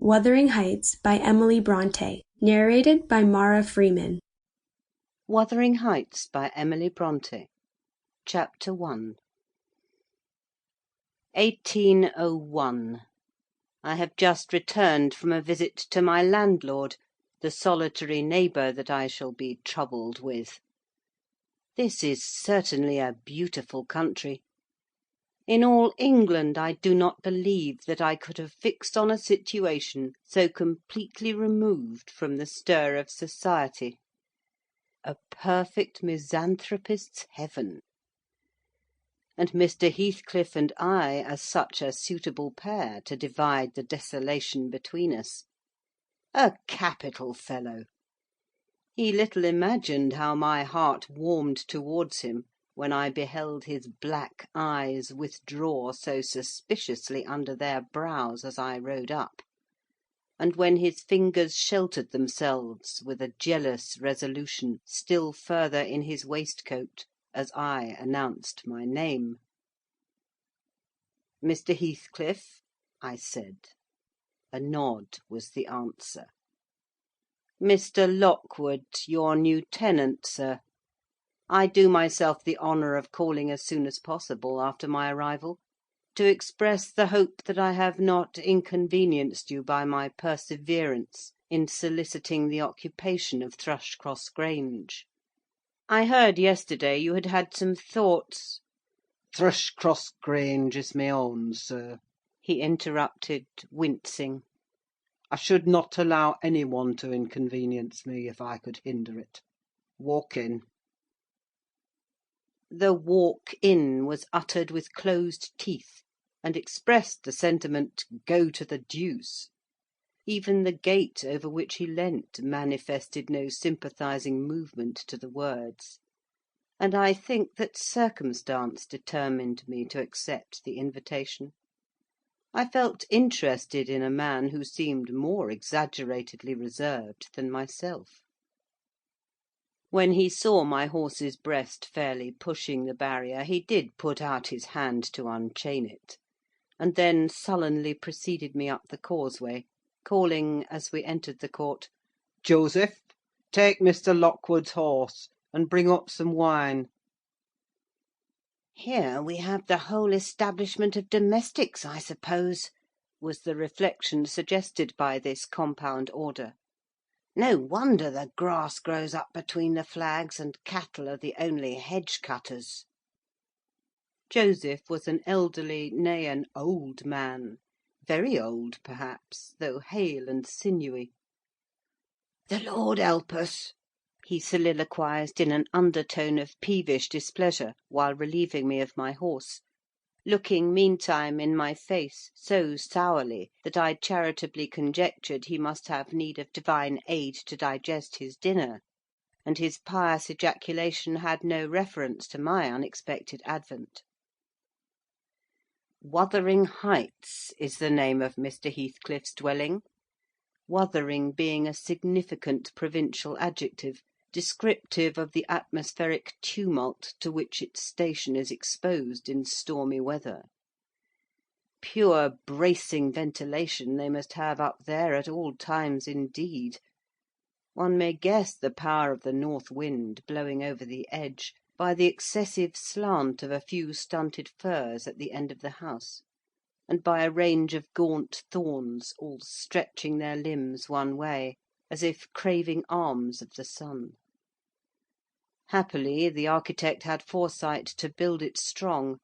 Wuthering Heights by Emily Brontë. Narrated by Mara Freeman. Wuthering Heights by Emily Brontë. Chapter 1. 1801. I have just returned from a visit to my landlord, the solitary neighbour that I shall be troubled with. This is certainly a beautiful country. In all England I do not believe that I could have fixed on a situation so completely removed from the stir of society. A perfect misanthropist's heaven. And Mr. Heathcliff and I are such a suitable pair to divide the desolation between us. A capital fellow! He little imagined how my heart warmed towards him when I beheld his black eyes withdraw so suspiciously under their brows as I rode up, and when his fingers sheltered themselves with a jealous resolution still further in his waistcoat as I announced my name. "Mr. Heathcliff?" I said. A nod was the answer. "Mr. Lockwood, your new tenant, sir. I do myself the honour of calling as soon as possible after my arrival, to express the hope that I have not inconvenienced you by my perseverance in soliciting the occupation of Thrushcross Grange. I heard yesterday you had had some thoughts—" "Thrushcross Grange is my own, sir," he interrupted, wincing. "I should not allow any one to inconvenience me if I could hinder it. Walk in." The "walk in" was uttered with closed teeth, and expressed the sentiment, "Go to the deuce." Even the gate over which he leant manifested no sympathising movement to the words; and I think that circumstance determined me to accept the invitation. I felt interested in a man who seemed more exaggeratedly reserved than myself. When he saw my horse's breast fairly pushing the barrier, he did put out his hand to unchain it, and then sullenly preceded me up the causeway, calling, as we entered the court, "Joseph, take Mr. Lockwood's horse, and bring up some wine." "Here we have the whole establishment of domestics, I suppose," was the reflection suggested by this compound order. "No wonder the grass grows up between the flags, and cattle are the only hedge cutters." Joseph was an elderly, nay, an old man; very old, perhaps, though hale and sinewy. "The Lord help us!" he soliloquised in an undertone of peevish displeasure, while relieving me of my horse, looking meantime in my face so sourly that I charitably conjectured he must have need of divine aid to digest his dinner, and his pious ejaculation had no reference to my unexpected advent. Wuthering Heights is the name of Mr. Heathcliff's dwelling, Wuthering being a significant provincial adjective, descriptive of the atmospheric tumult to which its station is exposed in stormy weather. Pure bracing ventilation they must have up there at all times indeed. One may guess the power of the north wind blowing over the edge by the excessive slant of a few stunted firs at the end of the house, and by a range of gaunt thorns all stretching their limbs one way, as if craving alms of the sun. Happily the architect had foresight to build it strong: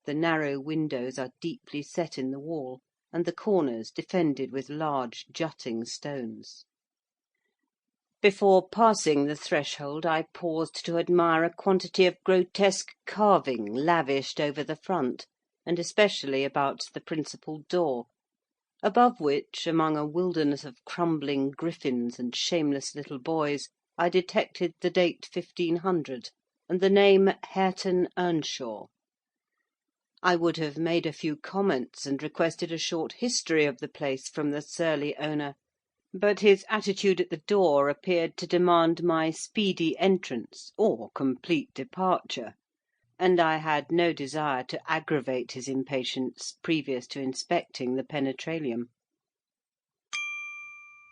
the narrow windows are deeply set in the wall, and the corners defended with large jutting stones. Before passing the threshold I paused to admire a quantity of grotesque carving lavished over the front, and especially about the principal door, above which, among a wilderness of crumbling griffins and shameless little boys, I detected the date 1500, and the name Catherine Earnshaw. I would have made a few comments and requested a short history of the place from the surly owner, but his attitude at the door appeared to demand my speedy entrance or complete departure, and I had no desire to aggravate his impatience previous to inspecting the penetralium.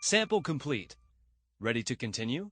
Sample complete. Ready to continue?